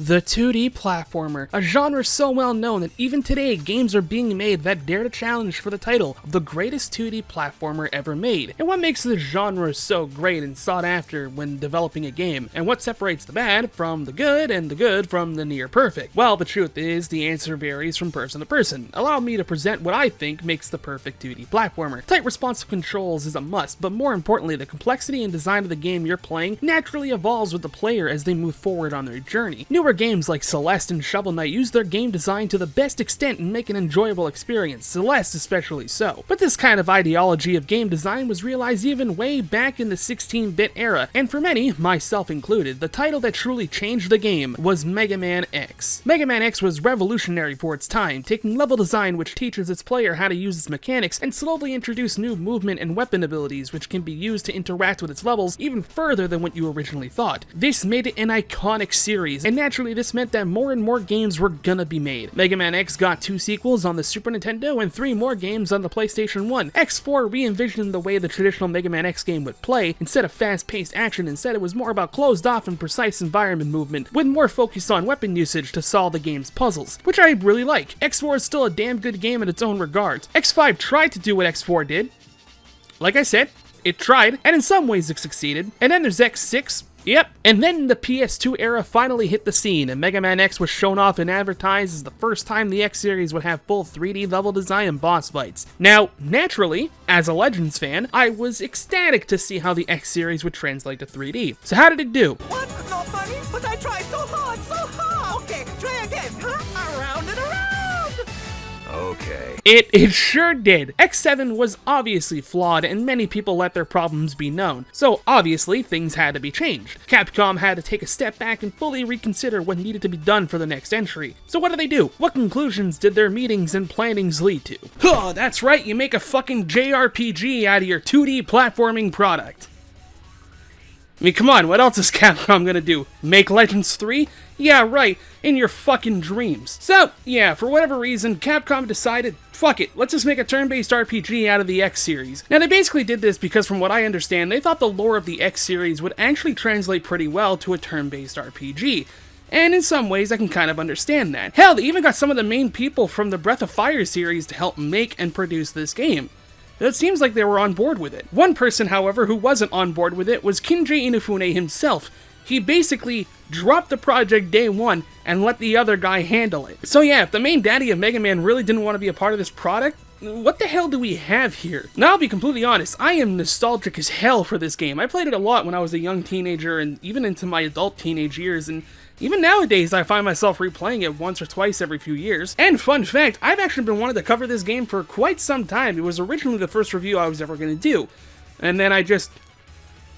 The 2D platformer, a genre so well known that even today games are being made that dare to challenge for the title of the greatest 2D platformer ever made. And what makes this genre so great and sought after when developing a game? And what separates the bad from the good and the good from the near perfect? Well, the truth is the answer varies from person to person. Allow me to present what I think makes the perfect 2D platformer. Tight responsive controls is a must, but more importantly, the complexity and design of the game you're playing naturally evolves with the player as they move forward on their journey. Newer games like Celeste and Shovel Knight use their game design to the best extent and make an enjoyable experience, Celeste especially so. But this kind of ideology of game design was realized even way back in the 16-bit era, and for many, myself included, the title that truly changed the game was Mega Man X. Mega Man X was revolutionary for its time, taking level design which teaches its player how to use its mechanics and slowly introduce new movement and weapon abilities which can be used to interact with its levels even further than what you originally thought. This made it an iconic series, and naturally this meant that more and more games were gonna be made. Mega Man X got 2 sequels on the Super Nintendo and 3 more games on the PlayStation 1. X4 re-envisioned the way the traditional Mega Man X game would play. Instead of fast-paced action, instead it was more about closed-off and precise environment movement, with more focus on weapon usage to solve the game's puzzles, which I really like. X4 is still a damn good game in its own regards. X5 tried to do what X4 did. Like I said, it tried, and in some ways it succeeded. And then there's X6. Yep, and then the PS2 era finally hit the scene, and Mega Man X was shown off and advertised as the first time the X series would have full 3D level design and boss fights. Now, naturally, as a Legends fan, I was ecstatic to see how the X series would translate to 3D. So how did it do? What? Not funny? But I tried so hard, so hard! Okay, try again, huh? Around and around! Okay. It sure did. X7 was obviously flawed, and many people let their problems be known. So obviously, things had to be changed. Capcom had to take a step back and fully reconsider what needed to be done for the next entry. So what do? What conclusions did their meetings and plannings lead to? Oh, that's right, you make a fucking JRPG out of your 2D platforming product. I mean, come on, what else is Capcom gonna do? Make Legends 3? Yeah, right, in your fucking dreams. So, yeah, for whatever reason, Capcom decided, fuck it, let's just make a turn-based RPG out of the X series. Now, they basically did this because from what I understand, they thought the lore of the X series would actually translate pretty well to a turn-based RPG. And in some ways, I can kind of understand that. Hell, they even got some of the main people from the Breath of Fire series to help make and produce this game. It seems like they were on board with it. One person, however, who wasn't on board with it was Kinji Inafune himself. He basically dropped the project day one and let the other guy handle it. So yeah, if the main daddy of Mega Man really didn't want to be a part of this product, what the hell do we have here? Now, I'll be completely honest, I am nostalgic as hell for this game. I played it a lot when I was a young teenager and even into my adult teenage years, and even nowadays I find myself replaying it once or twice every few years. And fun fact, I've actually been wanting to cover this game for quite some time. It was originally the first review I was ever going to do, and then I just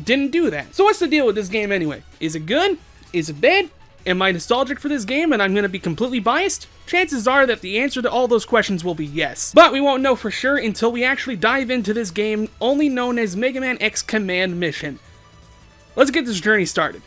didn't do that. So what's the deal with this game anyway? Is it good? Is it bad? Am I nostalgic for this game and I'm going to be completely biased? Chances are that the answer to all those questions will be yes. But we won't know for sure until we actually dive into this game, only known as Mega Man X Command Mission. Let's get this journey started.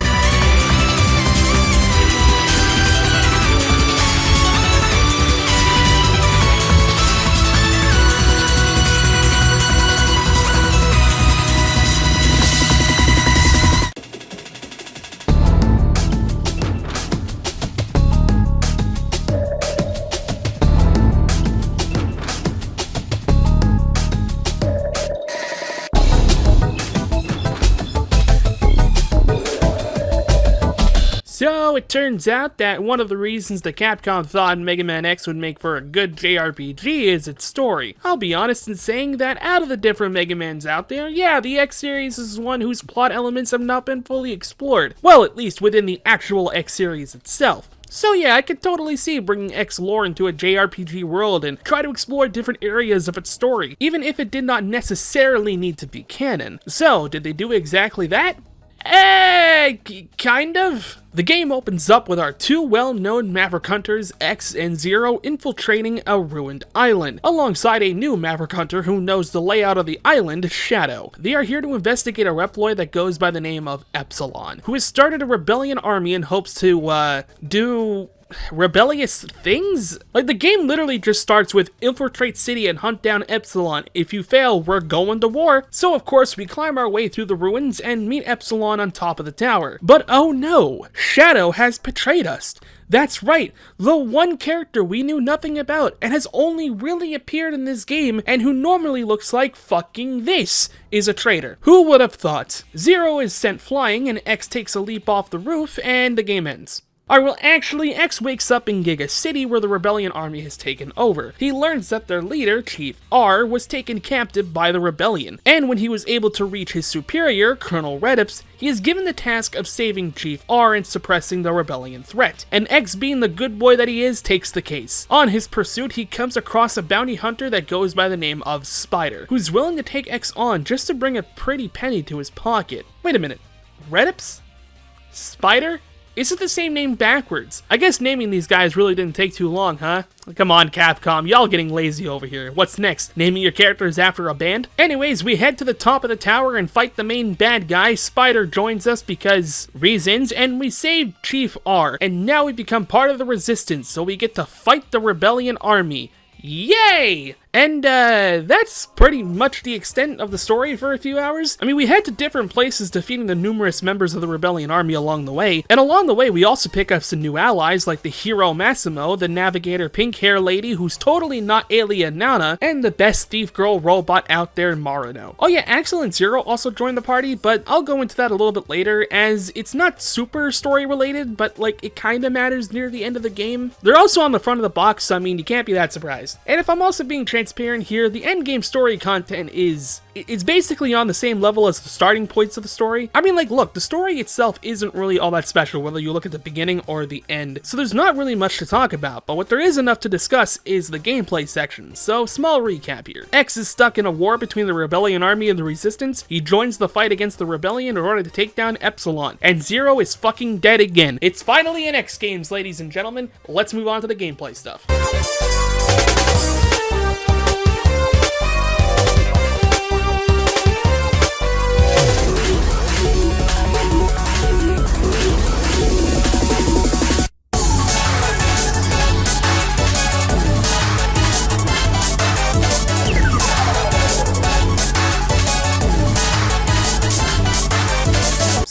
So it turns out that one of the reasons that Capcom thought Mega Man X would make for a good JRPG is its story. I'll be honest in saying that out of the different Mega Mans out there, yeah, the X series is one whose plot elements have not been fully explored. Well, at least within the actual X series itself. So yeah, I could totally see bringing X lore into a JRPG world and try to explore different areas of its story, even if it did not necessarily need to be canon. So, did they do exactly that? Kind of. The game opens up with our two well-known Maverick Hunters, X and Zero, infiltrating a ruined island, alongside a new Maverick Hunter who knows the layout of the island, Shadow. They are here to investigate a Reploid that goes by the name of Epsilon, who has started a rebellion army in hopes to, do rebellious things? Like, the game literally just starts with infiltrate city and hunt down Epsilon. If you fail, we're going to war. So of course we climb our way through the ruins and meet Epsilon on top of the tower. But oh no, Shadow has betrayed us. That's right, the one character we knew nothing about and has only really appeared in this game and who normally looks like fucking this is a traitor. Who would have thought? Zero is sent flying and X takes a leap off the roof and the game ends. Alright, well actually, X wakes up in Giga City where the rebellion army has taken over. He learns that their leader, Chief R, was taken captive by the rebellion, and when he was able to reach his superior, Colonel Redips, he is given the task of saving Chief R and suppressing the rebellion threat, and X, being the good boy that he is, takes the case. On his pursuit, he comes across a bounty hunter that goes by the name of Spider, who's willing to take X on just to bring a pretty penny to his pocket. Wait a minute, Redips? Spider? Is it the same name backwards? I guess naming these guys really didn't take too long, huh? Come on, Capcom, y'all getting lazy over here. What's next? Naming your characters after a band? Anyways, we head to the top of the tower and fight the main bad guy. Spider joins us because reasons, and we save Chief R. And now we become part of the resistance, so we get to fight the rebellion army. Yay! And that's pretty much the extent of the story for a few hours. I mean, we head to different places defeating the numerous members of the rebellion army along the way, and along the way we also pick up some new allies like the hero Massimo, the navigator pink hair lady who's totally not alien Nana, and the best thief girl robot out there, Marino. Oh yeah, Axel and Zero also joined the party, but I'll go into that a little bit later as it's not super story related, but like it kinda matters near the end of the game. They're also on the front of the box, so I mean you can't be that surprised. And if I'm also being transparent here, the endgame story content it's basically on the same level as the starting points of the story. I mean, like, look, the story itself isn't really all that special, whether you look at the beginning or the end, so there's not really much to talk about, but what there is enough to discuss is the gameplay section, so small recap here. X is stuck in a war between the rebellion army and the resistance. He joins the fight against the rebellion in order to take down Epsilon, and Zero is fucking dead again. It's finally an X Games, ladies and gentlemen. Let's move on to the gameplay stuff.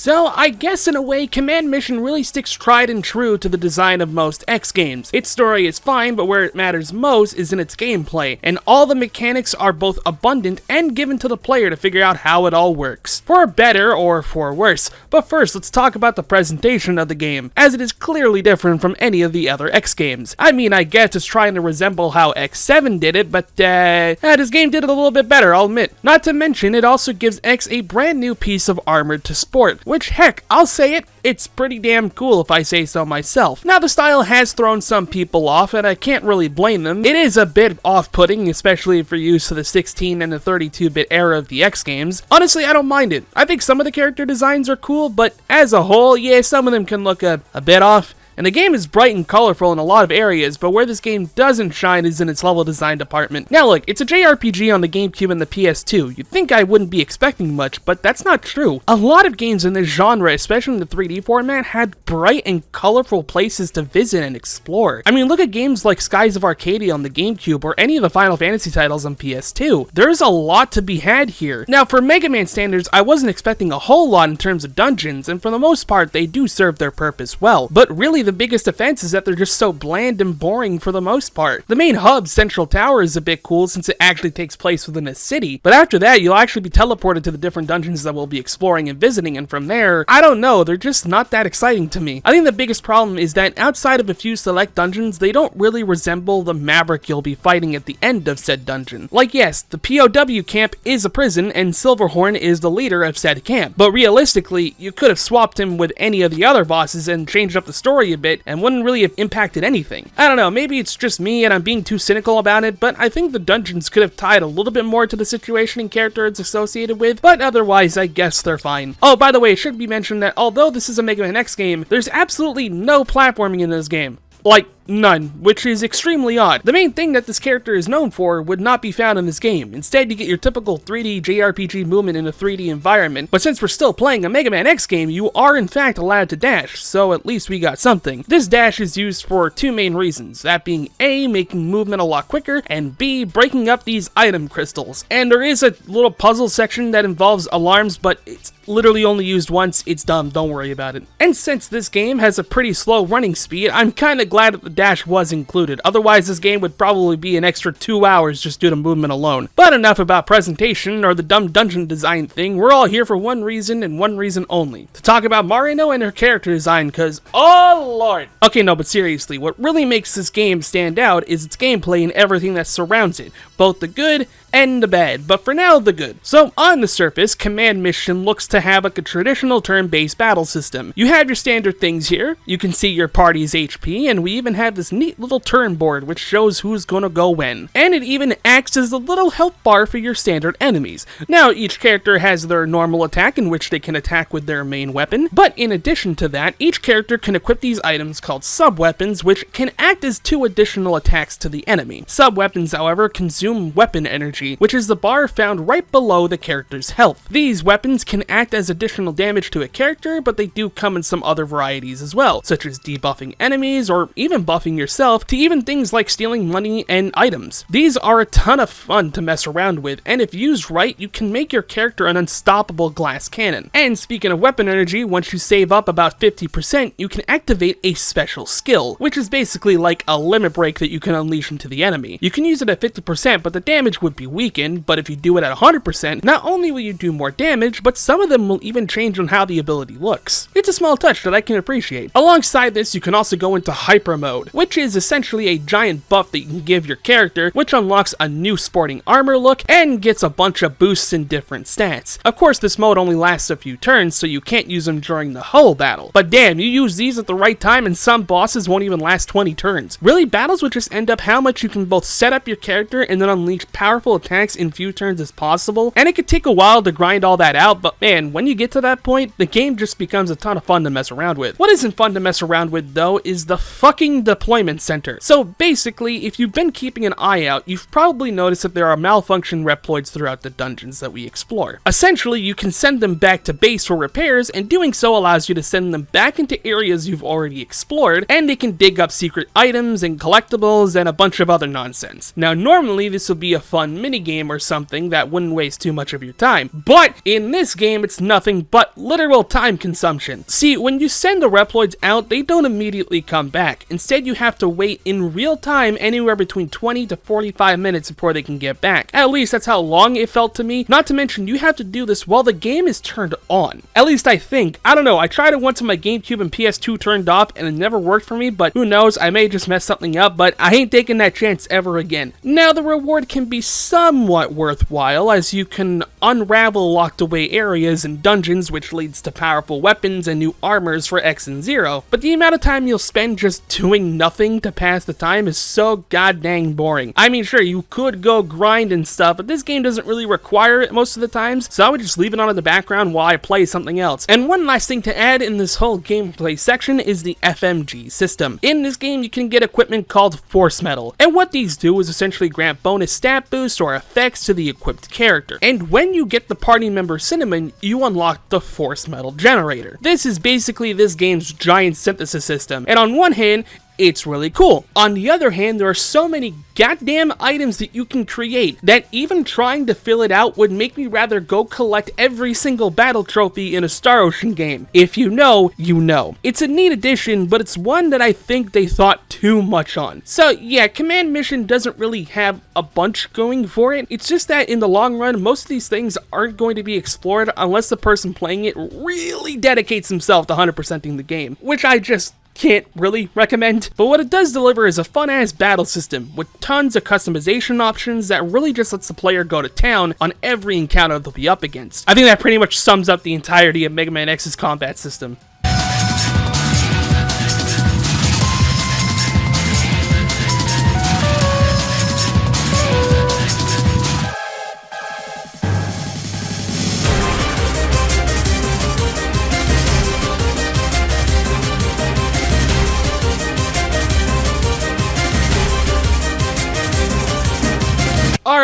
So, I guess in a way, Command Mission really sticks tried and true to the design of most X games. Its story is fine, but where it matters most is in its gameplay, and all the mechanics are both abundant and given to the player to figure out how it all works. For better or for worse. But first, let's talk about the presentation of the game, as it is clearly different from any of the other X games. I mean, I guess it's trying to resemble how X7 did it, but this game did it a little bit better, I'll admit. Not to mention, it also gives X a brand new piece of armor to sport, which heck, I'll say it, it's pretty damn cool if I say so myself. Now, the style has thrown some people off, and I can't really blame them. It is a bit off-putting, especially if you're used to the 16 and the 32-bit era of the X games. Honestly, I don't mind it. I think some of the character designs are cool, but as a whole, yeah, some of them can look a bit off. And the game is bright and colorful in a lot of areas, but where this game doesn't shine is in its level design department. Now look, it's a JRPG on the GameCube and the PS2. You'd think I wouldn't be expecting much, but that's not true. A lot of games in this genre, especially in the 3D format, had bright and colorful places to visit and explore. I mean, look at games like Skies of Arcadia on the GameCube or any of the Final Fantasy titles on PS2. There's a lot to be had here. Now, for Mega Man standards, I wasn't expecting a whole lot in terms of dungeons, and for the most part, they do serve their purpose well. But really, the biggest offense is that they're just so bland and boring for the most part. The main hub, Central Tower, is a bit cool since it actually takes place within a city, but after that you'll actually be teleported to the different dungeons that we'll be exploring and visiting, and from there, I don't know, they're just not that exciting to me. I think the biggest problem is that outside of a few select dungeons, they don't really resemble the Maverick you'll be fighting at the end of said dungeon. Like yes, the POW camp is a prison and Silverhorn is the leader of said camp, but realistically, you could have swapped him with any of the other bosses and changed up the story a bit and wouldn't really have impacted anything. I don't know, maybe it's just me and I'm being too cynical about it, but I think the dungeons could have tied a little bit more to the situation and character it's associated with, but otherwise I guess they're fine. Oh, by the way, it should be mentioned that although this is a Mega Man X game, there's absolutely no platforming in this game. Like, none, which is extremely odd. The main thing that this character is known for would not be found in this game. Instead, you get your typical 3D JRPG movement in a 3D environment, but since we're still playing a Mega Man X game, you are in fact allowed to dash, so at least we got something. This dash is used for two main reasons, that being A, making movement a lot quicker, and B, breaking up these item crystals. And there is a little puzzle section that involves alarms, but it's literally only used once. It's dumb, don't worry about it. And since this game has a pretty slow running speed, I'm kinda glad that the dash was included, otherwise this game would probably be an extra 2 hours just due to movement alone. But enough about presentation or the dumb dungeon design thing. We're all here for one reason and one reason only, to talk about Marino and her character design, cause oh lord. Okay, no, but seriously, what really makes this game stand out is its gameplay and everything that surrounds it, both the good and the bad, but for now, the good. So, on the surface, Command Mission looks to have like a traditional turn-based battle system. You have your standard things here, you can see your party's HP, and we even have this neat little turn board which shows who's gonna go when. And it even acts as a little health bar for your standard enemies. Now, each character has their normal attack in which they can attack with their main weapon, but in addition to that, each character can equip these items called sub-weapons, which can act as 2 additional attacks to the enemy. Sub-weapons, however, consume weapon energy, which is the bar found right below the character's health. These weapons can act as additional damage to a character, but they do come in some other varieties as well, such as debuffing enemies or even buffing yourself, to even things like stealing money and items. These are a ton of fun to mess around with, and if used right, you can make your character an unstoppable glass cannon. And speaking of weapon energy, once you save up about 50%, you can activate a special skill, which is basically like a limit break that you can unleash into the enemy. You can use it at 50%, but the damage would be weakened, but if you do it at 100%, not only will you do more damage, but some of them will even change on how the ability looks. It's a small touch that I can appreciate. Alongside this, you can also go into Hyper Mode, which is essentially a giant buff that you can give your character, which unlocks a new sporting armor look and gets a bunch of boosts in different stats. Of course, this mode only lasts a few turns, so you can't use them during the whole battle. But damn, you use these at the right time and some bosses won't even last 20 turns. Really, battles would just end up how much you can both set up your character and then unleash powerful attacks in few turns as possible, and it could take a while to grind all that out, but man, when you get to that point, the game just becomes a ton of fun to mess around with. What isn't fun to mess around with though is the fucking deployment center. So basically, if you've been keeping an eye out, you've probably noticed that there are malfunction Reploids throughout the dungeons that we explore. Essentially, you can send them back to base for repairs, and doing so allows you to send them back into areas you've already explored, and they can dig up secret items and collectibles and a bunch of other nonsense. Now normally this would be a fun minigame or something that wouldn't waste too much of your time, but in this game it's nothing but literal time consumption. See, when you send the Reploids out, they don't immediately come back. Instead, you have to wait in real time anywhere between 20 to 45 minutes before they can get back. At least that's how long it felt to me, not to mention you have to do this while the game is turned on. At least I think. I don't know, I tried it once on my GameCube and PS2 turned off and it never worked for me, but who knows, I may just mess something up, but I ain't taking that chance ever again. Now the reward can be somewhat worthwhile, as you can unravel locked away areas and dungeons, which leads to powerful weapons and new armors for X and Zero, but the amount of time you'll spend just doing nothing to pass the time is so goddamn boring. I mean, sure, you could go grind and stuff, but this game doesn't really require it most of the times, so I would just leave it on in the background while I play something else. And one last thing to add in this whole gameplay section is the FMG system. In this game, you can get equipment called Force Metal, and what these do is essentially grant bonus stat boosts or effects to the equipped character. And when you get the party member Cinnamon, you unlock the Force Metal generator. This is basically this game's giant synthesis system, and on one hand, it's really cool. On the other hand, there are so many goddamn items that you can create that even trying to fill it out would make me rather go collect every single battle trophy in a Star Ocean game. If you know, you know. It's a neat addition, but it's one that I think they thought too much on. So yeah, Command Mission doesn't really have a bunch going for it. It's just that in the long run, most of these things aren't going to be explored unless the person playing it really dedicates himself to 100%ing the game, which I just can't really recommend. But what it does deliver is a fun-ass battle system with tons of customization options that really just lets the player go to town on every encounter they'll be up against. I think that pretty much sums up the entirety of Mega Man X's combat system.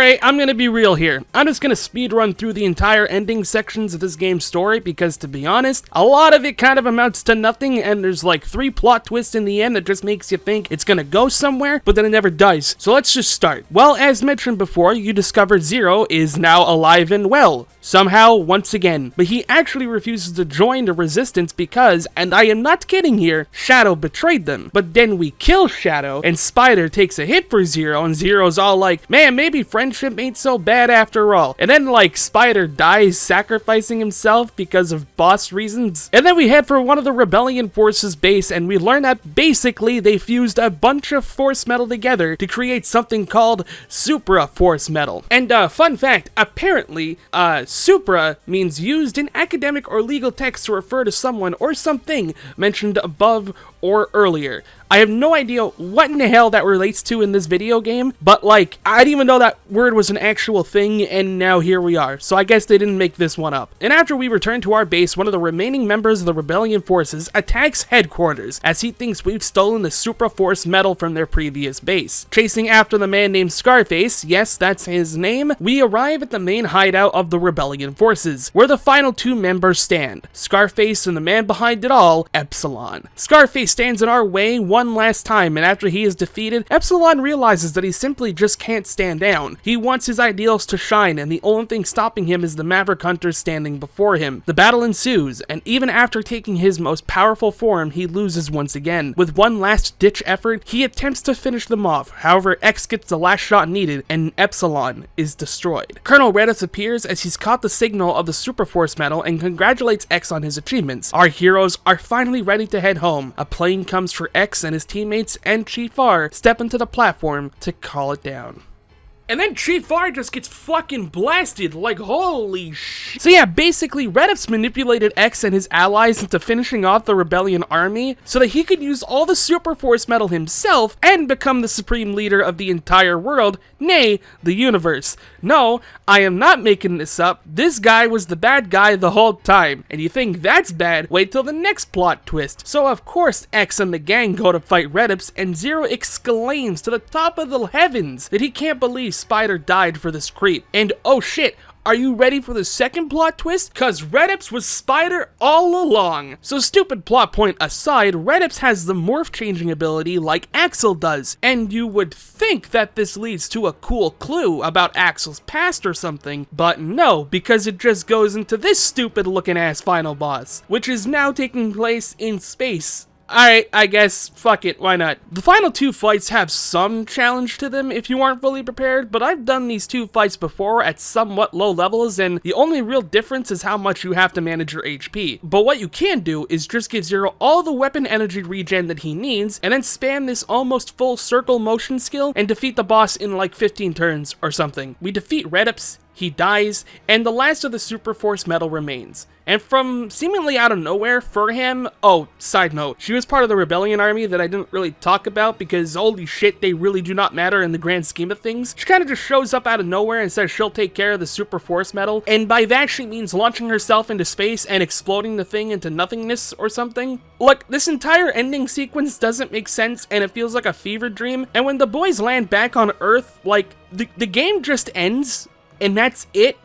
Alright, I'm gonna be real here. I'm just gonna speed run through the entire ending sections of this game's story because, to be honest, a lot of it kind of amounts to nothing, and there's like 3 plot twists in the end that just makes you think it's gonna go somewhere, but then it never does. So let's just start. Well, as mentioned before, you discover Zero is now alive and well. Somehow, once again. But he actually refuses to join the resistance because, and I am not kidding here, Shadow betrayed them. But then we kill Shadow, and Spider takes a hit for Zero, and Zero's all like, man, maybe friendship ain't so bad after all. And then, like, Spider dies sacrificing himself because of boss reasons. And then we head for one of the Rebellion Force's base, and we learn that basically they fused a bunch of Force Metal together to create something called Supra Force Metal. And, fun fact, apparently, Supra means used in academic or legal texts to refer to someone or something mentioned above or earlier. I have no idea what in the hell that relates to in this video game, but like, I didn't even know that word was an actual thing, and now here we are. So I guess they didn't make this one up. And after we return to our base, one of the remaining members of the Rebellion forces attacks headquarters, as he thinks we've stolen the Supra Force Metal from their previous base. Chasing after the man named Scarface, yes, that's his name, we arrive at the main hideout of the Rebellion forces, where the final 2 members stand, Scarface and the man behind it all, Epsilon. Scarface stands in our way one last time, and after he is defeated, Epsilon realizes that he simply just can't stand down. He wants his ideals to shine, and the only thing stopping him is the Maverick Hunter standing before him. The battle ensues, and even after taking his most powerful form, he loses once again. With one last ditch effort, he attempts to finish them off. However, X gets the last shot needed, and Epsilon is destroyed. Colonel Redis appears as he's caught the signal of the Super Force Metal and congratulates X on his achievements. Our heroes are finally ready to head home. A plane comes for X, and his teammates and Chief R step into the platform to call it down. And then Chief R just gets fucking blasted, like holy shit. So yeah, basically Redis manipulated X and his allies into finishing off the Rebellion army so that he could use all the Super Force Metal himself and become the supreme leader of the entire world, nay, the universe. No, I am not making this up. This guy was the bad guy the whole time. And you think that's bad? Wait till the next plot twist. So of course X and the gang go to fight Redis, and Zero exclaims to the top of the heavens that he can't believe Spider died for this creep. And oh shit, are you ready for the second plot twist? Cause Redis was Spider all along. So stupid plot point aside, Redis has the morph changing ability like Axel does, and you would think that this leads to a cool clue about Axel's past or something, but no, because it just goes into this stupid looking ass final boss, which is now taking place in space. Alright, I guess, fuck it, why not? The final 2 fights have some challenge to them if you aren't fully prepared, but I've done these 2 fights before at somewhat low levels, and the only real difference is how much you have to manage your HP. But what you can do is just give Zero all the weapon energy regen that he needs, and then spam this almost full circle motion skill and defeat the boss in like 15 turns or something. We defeat Redis, he dies, and the last of the Super Force Metal remains. And from seemingly out of nowhere for him, oh, side note, she was part of the Rebellion army that I didn't really talk about because holy shit, they really do not matter in the grand scheme of things. She kind of just shows up out of nowhere and says she'll take care of the Super Force Metal, and by that she means launching herself into space and exploding the thing into nothingness or something. Look, this entire ending sequence doesn't make sense and it feels like a fever dream, and when the boys land back on Earth, like, the game just ends, and that's it.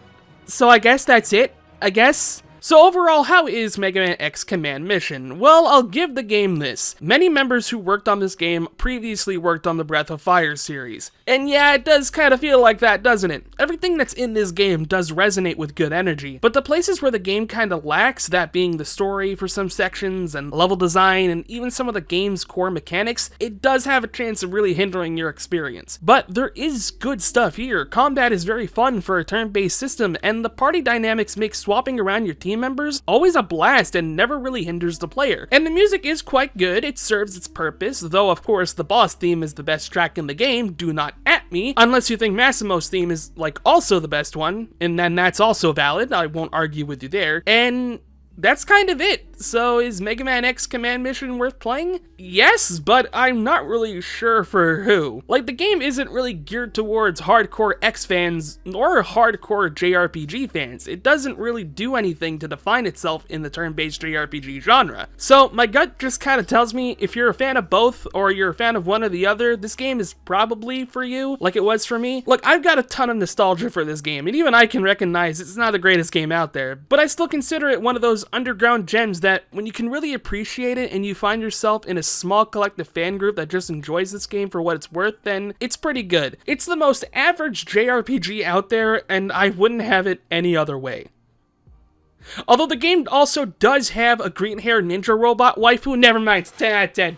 So I guess that's it, I guess. So overall, how is Mega Man X Command Mission? Well, I'll give the game this. Many members who worked on this game previously worked on the Breath of Fire series. And yeah, it does kind of feel like that, doesn't it? Everything that's in this game does resonate with good energy, but the places where the game kind of lacks, that being the story for some sections and level design and even some of the game's core mechanics, it does have a chance of really hindering your experience. But there is good stuff here. Combat is very fun for a turn-based system, and the party dynamics make swapping around your team members always a blast and never really hinders the player. And the music is quite good, it serves its purpose, though of course the boss theme is the best track in the game, do not at me, unless you think Massimo's theme is like also the best one, and then that's also valid, I won't argue with you there. And that's kind of it. So is Mega Man X Command Mission worth playing? Yes, but I'm not really sure for who. Like, the game isn't really geared towards hardcore X fans or hardcore JRPG fans. It doesn't really do anything to define itself in the turn-based JRPG genre. So my gut just kind of tells me if you're a fan of both or you're a fan of one or the other, this game is probably for you, like it was for me. Look, I've got a ton of nostalgia for this game, and even I can recognize it's not the greatest game out there, but I still consider it one of those underground gems that when you can really appreciate it and you find yourself in a small collective fan group that just enjoys this game for what it's worth, then it's pretty good. It's the most average JRPG out there, and I wouldn't have it any other way. Although the game also does have a green-haired ninja robot waifu, never mind, 10 out of 10.